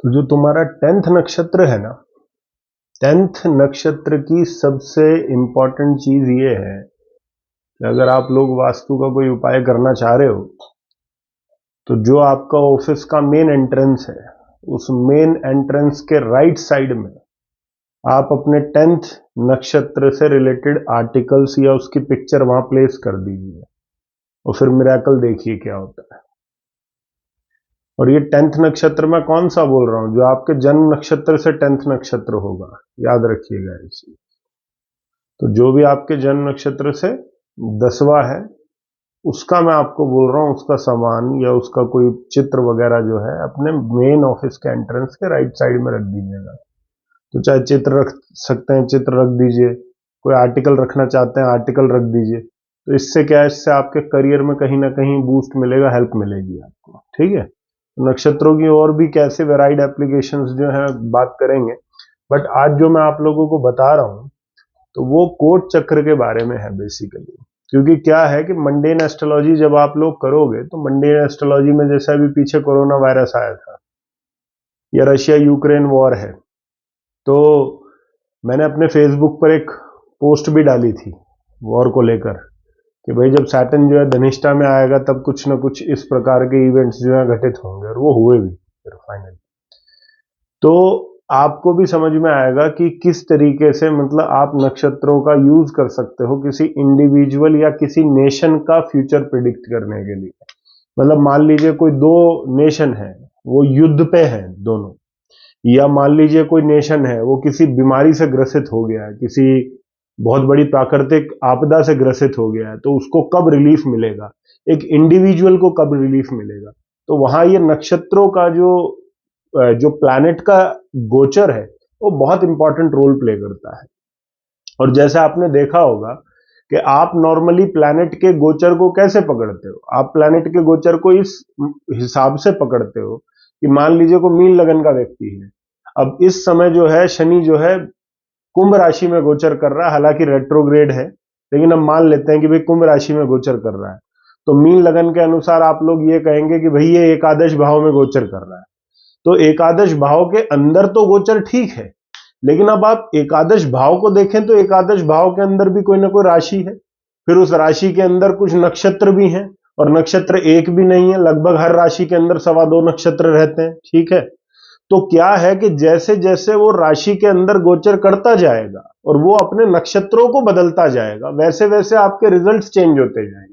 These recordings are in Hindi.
तो जो तुम्हारा 10th नक्षत्र है ना, 10th नक्षत्र की सबसे इंपॉर्टेंट चीज ये है कि अगर आप लोग वास्तु का कोई उपाय करना चाह रहे हो तो जो आपका ऑफिस का मेन एंट्रेंस है, उस मेन एंट्रेंस के राइट साइड में आप अपने 10th नक्षत्र से रिलेटेड आर्टिकल्स या उसकी पिक्चर वहां प्लेस कर दीजिए और फिर मिरेकल देखिए क्या होता है। और ये 10th नक्षत्र में कौन सा बोल रहा हूं, जो आपके जन्म नक्षत्र से 10th नक्षत्र होगा, याद रखिएगा इस चीज। तो जो भी आपके जन्म नक्षत्र से 10वां है, उसका मैं आपको बोल रहा हूं, उसका सामान या उसका कोई चित्र वगैरह जो है अपने मेन ऑफिस के एंट्रेंस के राइट साइड में रख दीजिएगा। तो चाहे चित्र रख सकते हैं, चित्र रख दीजिए, कोई आर्टिकल रखना चाहते हैं आर्टिकल रख दीजिए। तो इससे क्या है, इससे आपके करियर में कहीं ना कहीं बूस्ट मिलेगा, हेल्प मिलेगी आपको। ठीक है, नक्षत्रों की और भी कैसे वेराइड एप्लीकेशंस जो है बात करेंगे, बट आज जो मैं आप लोगों को बता रहा हूं तो वो कोट चक्र के बारे में है बेसिकली। क्योंकि क्या है कि मंडेन एस्ट्रोलॉजी जब आप लोग करोगे तो मंडेन एस्ट्रोलॉजी में जैसा अभी पीछे कोरोना वायरस आया था या रशिया यूक्रेन वॉर है, तो मैंने अपने फेसबुक पर एक पोस्ट भी डाली थी वॉर को लेकर कि भाई जब सैटर्न जो है धनिष्ठा में आएगा तब कुछ ना कुछ इस प्रकार के इवेंट्स जो है घटित होंगे, और वो हुए भी फिर फाइनली। तो आपको भी समझ में आएगा कि किस तरीके से मतलब आप नक्षत्रों का यूज कर सकते हो किसी इंडिविजुअल या किसी नेशन का फ्यूचर प्रिडिक्ट करने के लिए। मतलब मान लीजिए कोई दो नेशन है, वो युद्ध पे हैं दोनों, या मान लीजिए कोई नेशन है वो किसी बीमारी से ग्रसित हो गया है, किसी बहुत बड़ी प्राकृतिक आपदा से ग्रसित हो गया है, तो उसको कब रिलीफ मिलेगा, एक इंडिविजुअल को कब रिलीफ मिलेगा। तो वहां ये नक्षत्रों का जो प्लैनेट का गोचर है वो बहुत इंपॉर्टेंट रोल प्ले करता है। और जैसे आपने देखा होगा कि आप नॉर्मली प्लैनेट के गोचर को कैसे पकड़ते हो, आप प्लैनेट के गोचर को इस हिसाब से पकड़ते हो कि मान लीजिए को मीन लगन का व्यक्ति है, अब इस समय जो है शनि जो है कुंभ राशि में गोचर कर रहा है, हालांकि रेट्रोग्रेड है, लेकिन हम मान लेते हैं कि भाई कुंभ राशि में गोचर कर रहा है। तो मीन लगन के अनुसार आप लोग ये कहेंगे कि भाई ये एकादश भाव में गोचर कर रहा है। तो एकादश भाव के अंदर तो गोचर ठीक है, लेकिन अब आप एकादश भाव को देखें तो एकादश भाव के अंदर भी कोई ना कोई राशि है, फिर उस राशि के अंदर कुछ नक्षत्र भी हैं, और नक्षत्र एक भी नहीं है, लगभग हर राशि के अंदर 2.25 नक्षत्र रहते हैं। ठीक है, तो क्या है कि जैसे जैसे वो राशि के अंदर गोचर करता जाएगा और वो अपने नक्षत्रों को बदलता जाएगा, वैसे वैसे आपके रिजल्ट्स चेंज होते जाएंगे।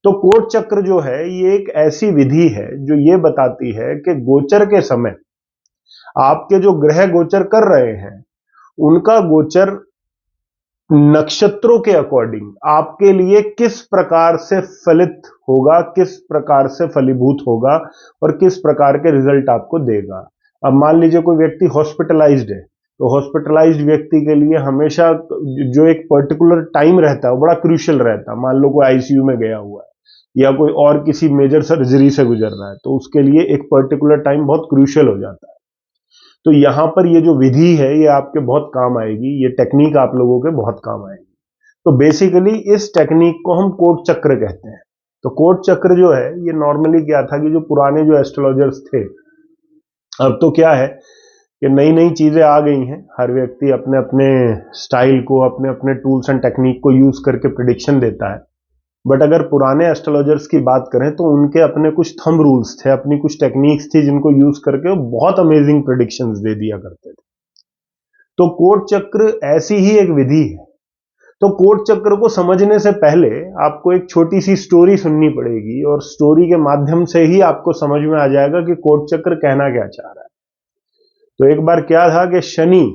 तो कोट चक्र जो है ये एक ऐसी विधि है जो ये बताती है कि गोचर के समय आपके जो ग्रह गोचर कर रहे हैं उनका गोचर नक्षत्रों के अकॉर्डिंग आपके लिए किस प्रकार से फलित होगा, किस प्रकार से फलीभूत होगा और किस प्रकार के रिजल्ट आपको देगा। अब मान लीजिए कोई व्यक्ति हॉस्पिटलाइज्ड है, तो हॉस्पिटलाइज्ड व्यक्ति के लिए हमेशा जो एक पर्टिकुलर टाइम रहता है वो बड़ा क्रूशियल रहता है। मान लो कोई आईसीयू में गया हुआ है या कोई और किसी मेजर सर्जरी से गुजर रहा है, तो उसके लिए एक पर्टिकुलर टाइम बहुत क्रूशियल हो जाता है। तो यहां पर ये जो विधि है ये आपके बहुत काम आएगी, ये टेक्निक आप लोगों के बहुत काम आएगी। तो बेसिकली इस टेक्निक को हम कोट चक्र कहते हैं। तो कोट चक्र जो है ये नॉर्मली क्या था कि जो पुराने जो एस्ट्रोलॉजर्स थे, अब तो क्या है कि नई नई चीजें आ गई हैं, हर व्यक्ति अपने अपने स्टाइल को, अपने अपने टूल्स एंड टेक्निक को यूज करके प्रिडिक्शन देता है। बट अगर पुराने एस्ट्रोलॉजर्स की बात करें तो उनके अपने कुछ थंब रूल्स थे, अपनी कुछ टेक्निक्स थी जिनको यूज करके वो बहुत अमेजिंग प्रिडिक्शंस दे दिया करते थे। तो कोट चक्र ऐसी ही एक विधि है। तो कोट चक्र को समझने से पहले आपको एक छोटी सी स्टोरी सुननी पड़ेगी, और स्टोरी के माध्यम से ही आपको समझ में आ जाएगा कि कोट चक्र कहना क्या चाह रहा है। तो एक बार क्या था कि शनि,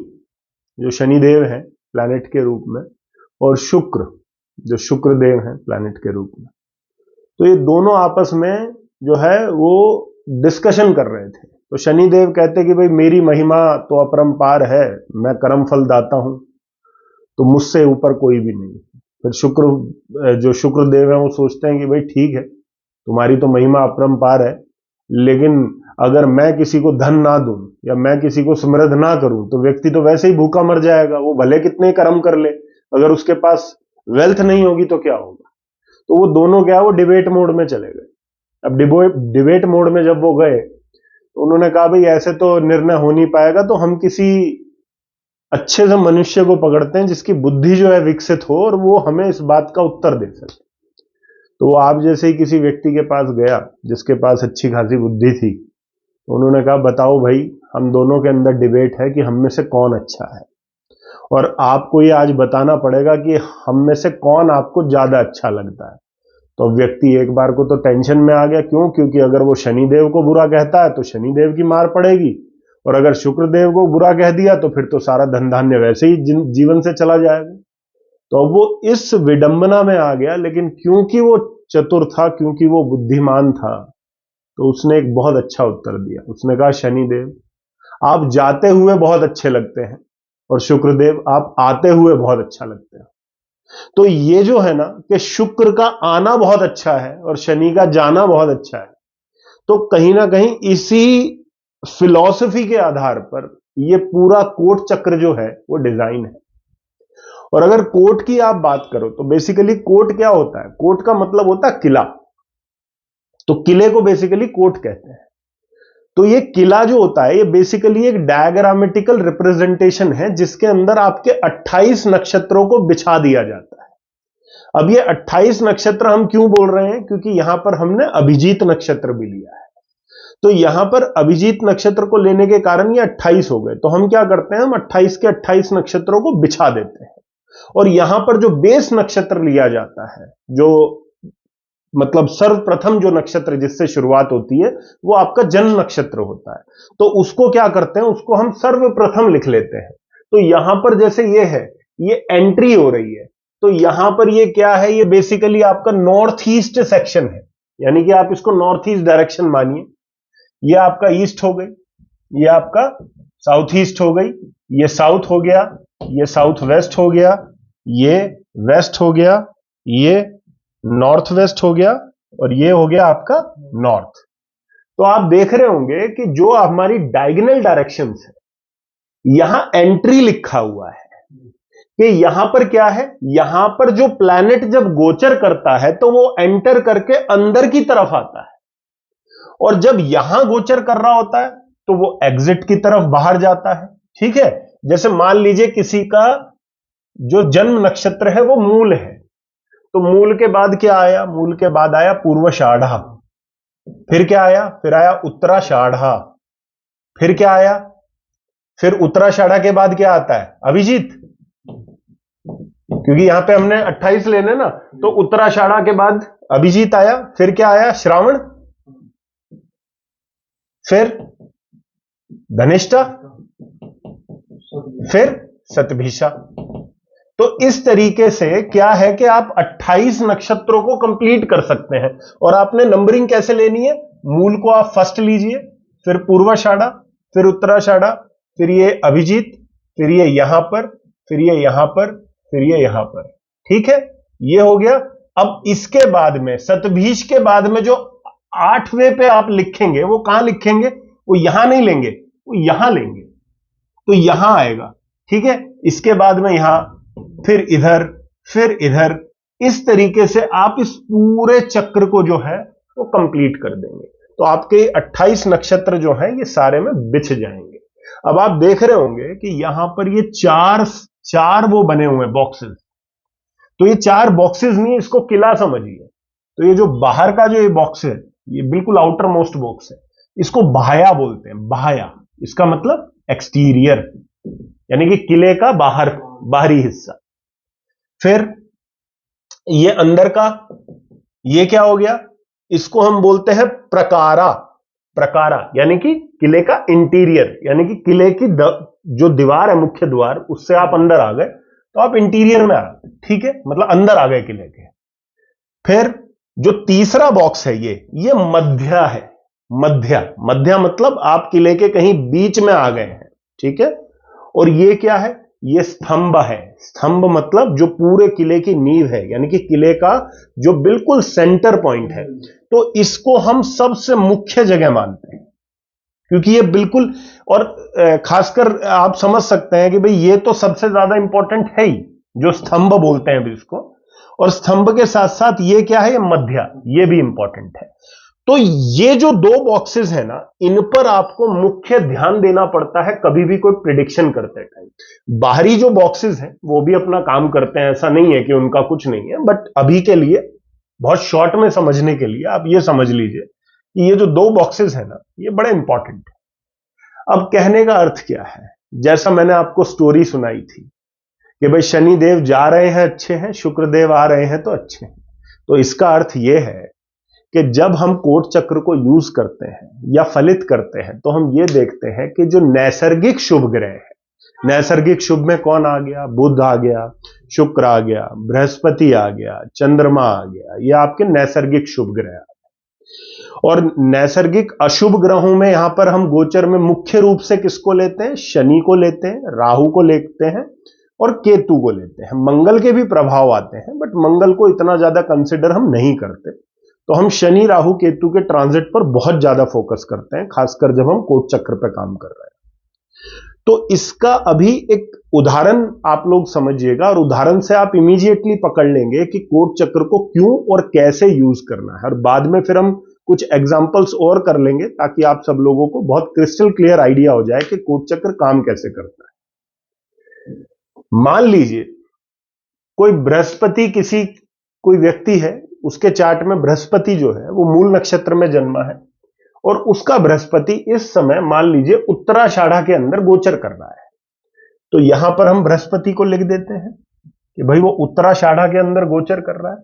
जो शनिदेव हैं प्लैनेट के रूप में, और शुक्र, जो शुक्र देव हैं प्लैनेट के रूप में, तो ये दोनों आपस में जो है वो डिस्कशन कर रहे थे। तो शनिदेव कहते कि भाई मेरी महिमा तो अपरंपार है, मैं कर्म फल दाता हूं, तो मुझसे ऊपर कोई भी नहीं। फिर शुक्र, जो शुक्र देव है, वो सोचते हैं कि भाई ठीक है, तुम्हारी तो महिमा अपरंपार है, लेकिन अगर मैं किसी को धन ना दूं या मैं किसी को समृद्ध ना करूं तो व्यक्ति तो वैसे ही भूखा मर जाएगा, वो भले कितने कर्म कर ले, अगर उसके पास वेल्थ नहीं होगी तो क्या होगा। तो वो दोनों क्या, वो डिबेट मोड में चले गए। अब डिबेट मोड में जब वो गए तो उन्होंने कहा भाई ऐसे तो निर्णय हो नहीं पाएगा, तो हम किसी अच्छे से मनुष्य को पकड़ते हैं जिसकी बुद्धि जो है विकसित हो और वो हमें इस बात का उत्तर दे सके। तो वो आप जैसे ही किसी व्यक्ति के पास गया जिसके पास अच्छी खासी बुद्धि थी, तो उन्होंने कहा बताओ भाई, हम दोनों के अंदर डिबेट है कि हम में से कौन अच्छा है, और आपको ये आज बताना पड़ेगा कि हम में से कौन आपको ज्यादा अच्छा लगता है। तो व्यक्ति एक बार को तो टेंशन में आ गया, क्यों? क्योंकि अगर वो शनिदेव को बुरा कहता है तो शनिदेव की मार पड़ेगी, और अगर शुक्रदेव को बुरा कह दिया तो फिर तो सारा धन धान्य वैसे ही जीवन से चला जाएगा। तो अब वो इस विडंबना में आ गया, लेकिन क्योंकि वो चतुर था, क्योंकि वो बुद्धिमान था, तो उसने एक बहुत अच्छा उत्तर दिया। उसने कहा शनिदेव आप जाते हुए बहुत अच्छे लगते हैं, और शुक्रदेव आप आते हुए बहुत अच्छा लगते हैं। तो ये जो है ना कि शुक्र का आना बहुत अच्छा है और शनि का जाना बहुत अच्छा है, तो कहीं ना कहीं इसी फिलॉसफी के आधार पर ये पूरा कोट चक्र जो है वो डिजाइन है। और अगर कोट की आप बात करो तो बेसिकली कोट क्या होता है? कोट का मतलब होता है किला। तो किले को बेसिकली कोट कहते हैं। तो ये किला जो होता है ये बेसिकली एक डायग्रामेटिकल रिप्रेजेंटेशन है जिसके अंदर आपके 28 नक्षत्रों को बिछा दिया जाता है। अब ये 28 नक्षत्र हम क्यों बोल रहे हैं? क्योंकि यहां पर हमने अभिजीत नक्षत्र भी लिया है। तो यहां पर अभिजीत नक्षत्र को लेने के कारण ये 28 हो गए। तो हम क्या करते हैं, हम 28 के 28 नक्षत्रों को बिछा देते हैं, और यहां पर जो बेस नक्षत्र लिया जाता है, जो मतलब सर्वप्रथम जो नक्षत्र जिससे शुरुआत होती है, वो आपका जन्म नक्षत्र होता है। तो उसको क्या करते हैं, उसको हम सर्वप्रथम लिख लेते हैं। तो यहां पर जैसे ये है, ये एंट्री हो रही है, तो यहां पर ये क्या है, ये बेसिकली आपका नॉर्थ ईस्ट सेक्शन है, यानी कि आप इसको नॉर्थ ईस्ट डायरेक्शन मानिए। ये आपका ईस्ट हो गई, ये आपका साउथ ईस्ट हो गई, ये साउथ हो गया, ये साउथ वेस्ट हो गया, ये वेस्ट हो गया, ये नॉर्थ वेस्ट हो गया, और ये हो गया आपका नॉर्थ। तो आप देख रहे होंगे कि जो हमारी डायगोनल डायरेक्शंस है, यहां एंट्री लिखा हुआ है कि यहां पर क्या है, यहां पर जो प्लैनेट जब गोचर करता है तो वो एंटर करके अंदर की तरफ आता है, और जब यहां गोचर कर रहा होता है तो वो एग्जिट की तरफ बाहर जाता है। ठीक है, जैसे मान लीजिए किसी का जो जन्म नक्षत्र है वो मूल है, तो मूल के बाद क्या आया, मूल के बाद आया पूर्वाषाढ़ा, फिर क्या आया, फिर आया उत्तराषाढ़ा, फिर क्या आया, फिर उत्तराषाढ़ा के बाद क्या आता है, अभिजीत, क्योंकि यहां पे हमने 28 लेने ना, तो उत्तराषाढ़ा के बाद अभिजीत आया, फिर क्या आया, श्रावण, फिर धनिष्ठा, फिर शतभिषा। तो इस तरीके से क्या है कि आप 28 नक्षत्रों को कंप्लीट कर सकते हैं। और आपने नंबरिंग कैसे लेनी है, मूल को आप फर्स्ट लीजिए, फिर पूर्वाषाढ़ा, फिर उत्तराषाढ़ा, फिर ये अभिजीत, फिर ये यहां पर, फिर ये यहां पर, फिर ये यहां पर। ठीक है, ये हो गया। अब इसके बाद में शतभिष के बाद में जो 8वें पे आप लिखेंगे, वो कहां लिखेंगे, वो यहां नहीं लेंगे, वो यहां लेंगे, तो यहां आएगा। ठीक है, इसके बाद में यहां, फिर इधर, फिर इधर, इस तरीके से आप इस पूरे चक्र को जो है वो कंप्लीट कर देंगे। तो आपके 28 नक्षत्र जो हैं ये सारे में बिछ जाएंगे। अब आप देख रहे होंगे कि यहां पर ये चार वो बने हुए बॉक्सेस, तो ये 4 बॉक्सेस नहीं, इसको किला समझिए। तो ये जो बाहर का जो ये बॉक्स है, ये बिल्कुल आउटर मोस्ट बॉक्स है, इसको बाह्या बोलते हैं। बाह्या, इसका मतलब एक्सटीरियर, यानी कि किले का बाहरी हिस्सा। फिर ये अंदर का, ये क्या हो गया, इसको हम बोलते हैं प्रकारा। प्रकारा यानी कि किले का इंटीरियर, यानी कि किले की जो दीवार है, मुख्य द्वार, उससे आप अंदर आ गए तो आप इंटीरियर में आ गए। ठीक है, मतलब अंदर आ गए किले के। फिर जो तीसरा बॉक्स है ये मध्या है। मध्या मतलब आप किले के कहीं बीच में आ गए हैं। ठीक है, और ये क्या है, ये स्तंभ है। स्तंभ मतलब जो पूरे किले की नींव है, यानी कि किले का जो बिल्कुल सेंटर पॉइंट है। तो इसको हम सबसे मुख्य जगह मानते हैं, क्योंकि ये बिल्कुल, और खासकर आप समझ सकते हैं कि भाई ये तो सबसे ज्यादा इंपॉर्टेंट है ही, जो स्तंभ बोलते हैं अभी इसको। और स्तंभ के साथ साथ ये क्या है, ये मध्या, ये भी इंपॉर्टेंट है। तो ये जो दो बॉक्सेस है ना, इन पर आपको मुख्य ध्यान देना पड़ता है कभी भी कोई प्रिडिक्शन करते टाइम। बाहरी जो बॉक्सेस हैं वो भी अपना काम करते हैं, ऐसा नहीं है कि उनका कुछ नहीं है, बट अभी के लिए बहुत शॉर्ट में समझने के लिए आप ये समझ लीजिए कि ये जो दो बॉक्सेस है ना, ये बड़े इंपॉर्टेंट है। अब कहने का अर्थ क्या है, जैसा मैंने आपको स्टोरी सुनाई थी कि भाई शनि देव जा रहे हैं अच्छे हैं, शुक्र देव आ रहे हैं तो अच्छे हैं। तो इसका अर्थ यह है कि जब हम कोट चक्र को यूज करते हैं या फलित करते हैं तो हम ये देखते हैं कि जो नैसर्गिक शुभ ग्रह है, नैसर्गिक शुभ में कौन आ गया, बुध आ गया, शुक्र आ गया, बृहस्पति आ गया, चंद्रमा आ गया, ये आपके नैसर्गिक शुभ ग्रह आ गए। और नैसर्गिक अशुभ ग्रहों में यहां पर हम गोचर में मुख्य रूप से किसको लेते हैं, शनि को लेते हैं, राहु को लेते हैं और केतु को लेते हैं। मंगल के भी प्रभाव आते हैं बट मंगल को इतना ज्यादा कंसिडर हम नहीं करते, तो हम शनि राहु केतु के ट्रांजिट पर बहुत ज्यादा फोकस करते हैं, खासकर जब हम कोट चक्र पर काम कर रहे हैं। तो इसका अभी एक उदाहरण आप लोग समझिएगा और उदाहरण से आप इमीडिएटली पकड़ लेंगे कि कोट चक्र को क्यों और कैसे यूज करना है, और बाद में फिर हम कुछ एग्जांपल्स और कर लेंगे ताकि आप सब लोगों को बहुत क्रिस्टल क्लियर आइडिया हो जाए कि कोट चक्र काम कैसे करता है। मान लीजिए कोई बृहस्पति किसी कोई व्यक्ति है, उसके चार्ट में बृहस्पति जो है वो मूल नक्षत्र में जन्मा है और उसका बृहस्पति इस समय मान लीजिए उत्तराषाढ़ा के अंदर गोचर कर रहा है। तो यहां पर हम बृहस्पति को लिख देते हैं कि भाई वो उत्तराषाढ़ा के अंदर गोचर कर रहा है।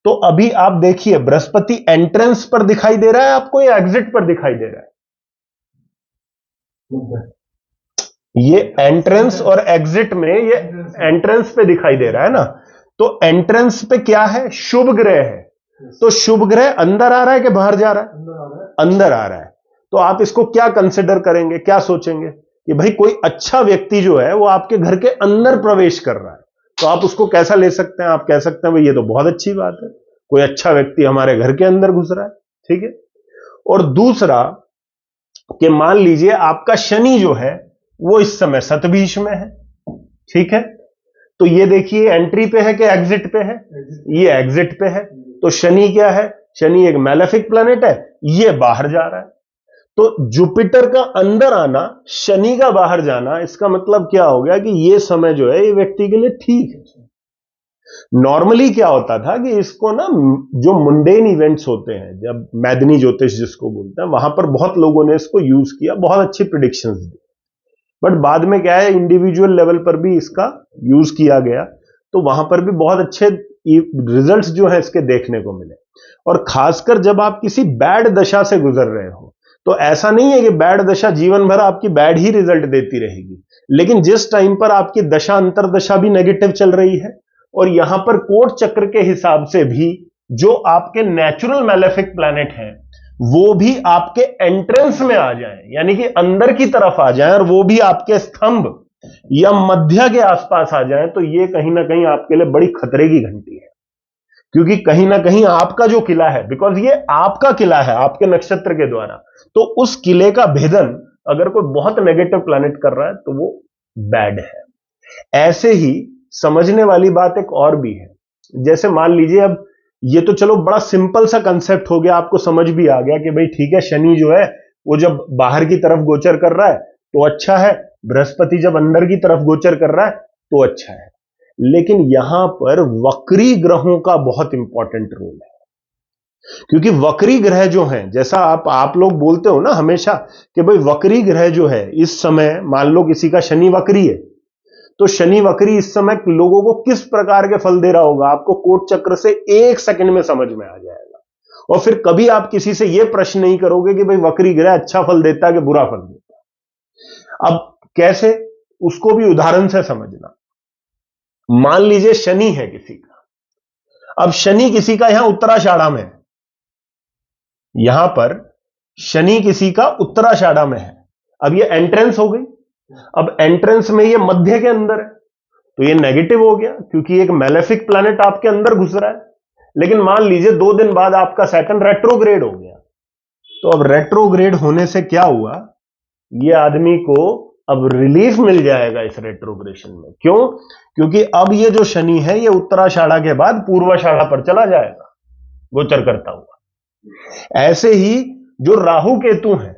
तो अभी आप देखिए बृहस्पति एंट्रेंस पर दिखाई दे रहा है आपको या एग्जिट पर दिखाई दे रहा है? ये एंट्रेंस और एग्जिट में, ये एंट्रेंस पे दिखाई दे रहा है ना। तो एंट्रेंस पे क्या है, शुभ ग्रह है। तो शुभ ग्रह अंदर आ रहा है कि बाहर जा रहा है? अंदर आ रहा है। तो आप इसको क्या कंसिडर करेंगे, क्या सोचेंगे कि भाई कोई अच्छा व्यक्ति जो है वो आपके घर के अंदर प्रवेश कर रहा है। तो आप उसको कैसा ले सकते हैं, आप कह सकते हैं भाई ये तो बहुत अच्छी बात है, कोई अच्छा व्यक्ति हमारे घर के अंदर घुस रहा है, ठीक है। और दूसरा कि मान लीजिए आपका शनि जो है वो इस समय सतभीष में है, ठीक है। तो ये देखिए एंट्री पे है कि एग्जिट पे है? ये एग्जिट पे है। तो शनि क्या है, शनि एक मैलेफिक प्लैनेट है, ये बाहर जा रहा है। तो जुपिटर का अंदर आना, शनि का बाहर जाना, इसका मतलब क्या हो गया कि ये समय जो है ये व्यक्ति के लिए ठीक है। नॉर्मली क्या होता था कि इसको ना जो मुंडेन इवेंट्स होते हैं, जब मैदनी ज्योतिष जिसको बोलते हैं, वहां पर बहुत लोगों ने इसको यूज किया, बहुत अच्छी प्रिडिक्शंस दी। बट बाद में क्या है, इंडिविजुअल लेवल पर भी इसका यूज किया गया, तो वहां पर भी बहुत अच्छे रिजल्ट्स जो है इसके देखने को मिले। और खासकर जब आप किसी बैड दशा से गुजर रहे हो, तो ऐसा नहीं है कि बैड दशा जीवन भर आपकी बैड ही रिजल्ट देती रहेगी, लेकिन जिस टाइम पर आपकी दशा अंतरदशा भी नेगेटिव चल रही है और यहां पर कोट चक्र के हिसाब से भी जो आपके नेचुरल मैलेफिक प्लैनेट हैं वो भी आपके एंट्रेंस में आ जाएं, यानी कि अंदर की तरफ आ जाएं और वो भी आपके स्तंभ या मध्य के आसपास आ जाएं, तो ये कहीं ना कहीं आपके लिए बड़ी खतरे की घंटी है। क्योंकि कहीं ना कहीं आपका जो किला है, बिकॉज ये आपका किला है आपके नक्षत्र के द्वारा, तो उस किले का भेदन अगर कोई बहुत नेगेटिव प्लैनेट कर रहा है तो वो बैड है। ऐसे ही समझने वाली बात एक और भी है, जैसे मान लीजिए, अब ये तो चलो बड़ा सिंपल सा कंसेप्ट हो गया, आपको समझ भी आ गया कि भाई ठीक है, शनि जो है वो जब बाहर की तरफ गोचर कर रहा है तो अच्छा है, बृहस्पति जब अंदर की तरफ गोचर कर रहा है तो अच्छा है। लेकिन यहां पर वक्री ग्रहों का बहुत इंपॉर्टेंट रोल है, क्योंकि वक्री ग्रह जो हैं, जैसा आप लोग बोलते हो ना हमेशा कि भाई वक्री ग्रह जो है इस समय, मान लो किसी का शनि वक्री है, तो शनि वक्री इस समय लोगों को किस प्रकार के फल दे रहा होगा आपको कोट चक्र से 1 सेकंड में समझ में आ जाएगा। और फिर कभी आप किसी से यह प्रश्न नहीं करोगे कि भाई वक्री ग्रह अच्छा फल देता है कि बुरा फल देता है। अब कैसे, उसको भी उदाहरण से समझना। मान लीजिए शनि है किसी का, अब शनि किसी का यहां उत्तराषाढ़ा में है, यहां पर शनि किसी का उत्तराषाढ़ा में है। अब ये एंट्रेंस हो गई, अब एंट्रेंस में ये मध्य के अंदर है, तो ये नेगेटिव हो गया क्योंकि एक मैलेफिक प्लैनेट आपके अंदर घुस रहा है। लेकिन मान लीजिए 2 दिन बाद आपका सैटर्न रेट्रोग्रेड हो गया, तो अब रेट्रोग्रेड होने से क्या हुआ, ये आदमी को अब रिलीफ मिल जाएगा इस रेट्रोग्रेशन में। क्यों? क्योंकि अब ये जो शनि है ये उत्तराषाढ़ा के बाद पूर्वाषाढ़ा पर चला जाएगा गोचर करता हुआ। ऐसे ही जो राहु केतु हैं,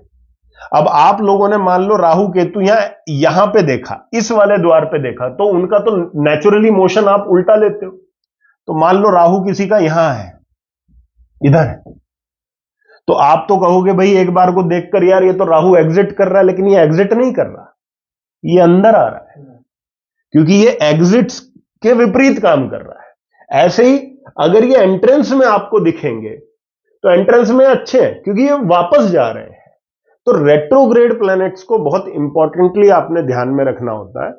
अब आप लोगों ने मान लो राहु केतु यहां पे देखा, इस वाले द्वार पे देखा, तो उनका तो नेचुरली मोशन आप उल्टा लेते हो। तो मान लो राहु किसी का यहां है, इधर है, तो आप तो कहोगे भाई एक बार को देखकर यार ये तो राहु एग्जिट कर रहा है, लेकिन ये एग्जिट नहीं कर रहा, ये अंदर आ रहा है, क्योंकि ये एग्जिट्स के विपरीत काम कर रहा है। ऐसे ही अगर ये एंट्रेंस में आपको दिखेंगे तो एंट्रेंस में अच्छे हैं क्योंकि ये वापस जा रहे हैं। तो रेट्रोग्रेड प्लैनेट्स को बहुत इंपॉर्टेंटली आपने ध्यान में रखना होता है।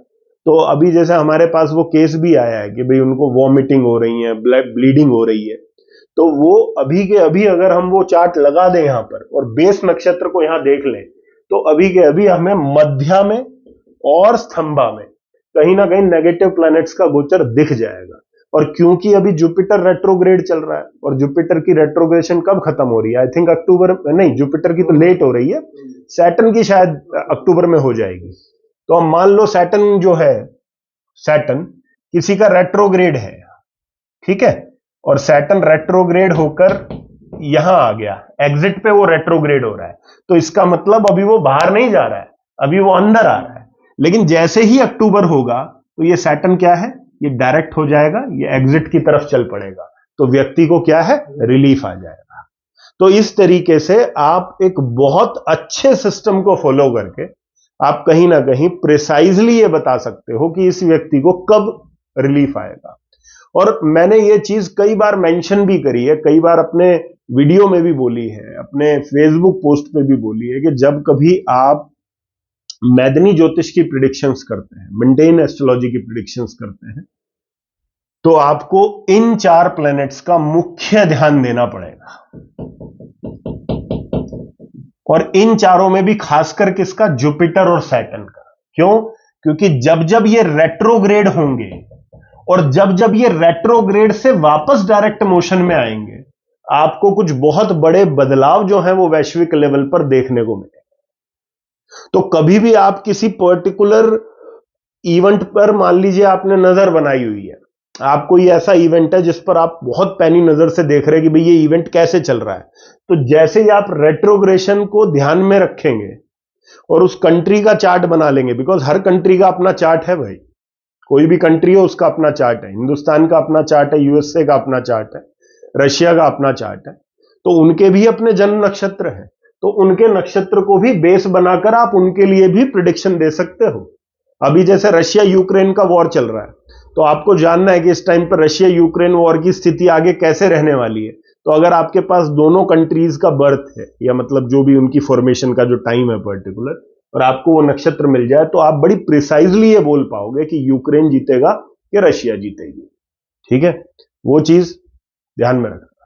तो अभी जैसे हमारे पास वो केस भी आया है कि भाई उनको वॉमिटिंग हो रही है, ब्लीडिंग हो रही है, तो वो अभी के अभी अगर हम वो चार्ट लगा दें यहां पर और बेस नक्षत्र को यहां देख लें, तो अभी के अभी हमें मध्या में और स्तंभा में कहीं ना कहीं नेगेटिव प्लैनेट्स का गोचर दिख जाएगा। और क्योंकि अभी जुपिटर रेट्रोग्रेड चल रहा है, और जुपिटर की रेट्रोग्रेशन कब खत्म हो रही है, आई थिंक अक्टूबर, नहीं जुपिटर की तो लेट हो रही है, सैटर्न की शायद अक्टूबर में हो जाएगी। तो हम मान लो सैटर्न जो है, सैटर्न किसी का रेट्रोग्रेड है, ठीक है, और सैटर्न रेट्रोग्रेड होकर यहां आ गया, एग्जिट पे वो रेट्रोग्रेड हो रहा है, तो इसका मतलब अभी वो बाहर नहीं जा रहा है, अभी वो अंदर आ रहा है। लेकिन जैसे ही अक्टूबर होगा तो ये सैटर्न क्या है, ये डायरेक्ट हो जाएगा, ये एग्जिट की तरफ चल पड़ेगा, तो व्यक्ति को क्या है, रिलीफ आ जाएगा। तो इस तरीके से आप एक बहुत अच्छे सिस्टम को फॉलो करके आप कहीं ना कहीं प्रिसाइजली ये बता सकते हो कि इस व्यक्ति को कब रिलीफ आएगा। और मैंने ये चीज कई बार मेंशन भी करी है, कई बार अपने वीडियो में भी बोली है, अपने फेसबुक पोस्ट पे भी बोली है कि जब कभी आप मैदनी ज्योतिष की प्रिडिक्शंस करते हैं, मेंटेन एस्ट्रोलॉजी की प्रिडिक्शंस करते हैं, तो आपको इन 4 प्लैनेट्स का मुख्य ध्यान देना पड़ेगा। और इन चारों में भी खासकर किसका, जुपिटर और सैटर्न का। क्यों? क्योंकि जब जब ये रेट्रोग्रेड होंगे और जब जब ये रेट्रोग्रेड से वापस डायरेक्ट मोशन में आएंगे, आपको कुछ बहुत बड़े बदलाव जो हैं वो वैश्विक लेवल पर देखने को मिलेंगे। तो कभी भी आप किसी पर्टिकुलर इवेंट पर, मान लीजिए आपने नजर बनाई हुई है, आपको ये ऐसा इवेंट है जिस पर आप बहुत पैनी नजर से देख रहे हैं कि भाई ये इवेंट कैसे चल रहा है, तो जैसे ही आप रेट्रोग्रेशन को ध्यान में रखेंगे और उस कंट्री का चार्ट बना लेंगे, बिकॉज हर कंट्री का अपना चार्ट है भाई, कोई भी कंट्री हो उसका अपना चार्ट है, हिंदुस्तान का अपना चार्ट है, यूएसए का अपना चार्ट है, रशिया का अपना चार्ट है, तो उनके भी अपने जन्म नक्षत्र हैं, तो उनके नक्षत्र को भी बेस बनाकर आप उनके लिए भी प्रिडिक्शन दे सकते हो। अभी जैसे रशिया यूक्रेन का वॉर चल रहा है, तो आपको जानना है कि इस टाइम पर रशिया यूक्रेन वॉर की स्थिति आगे कैसे रहने वाली है। तो अगर आपके पास दोनों कंट्रीज का बर्थ है, या मतलब जो भी उनकी फॉर्मेशन का जो टाइम है पर्टिकुलर, और आपको वो नक्षत्र मिल जाए, तो आप बड़ी प्रिसाइजली ये बोल पाओगे कि यूक्रेन जीतेगा या रशिया जीतेगी। ठीक है, वो चीज ध्यान में रखना।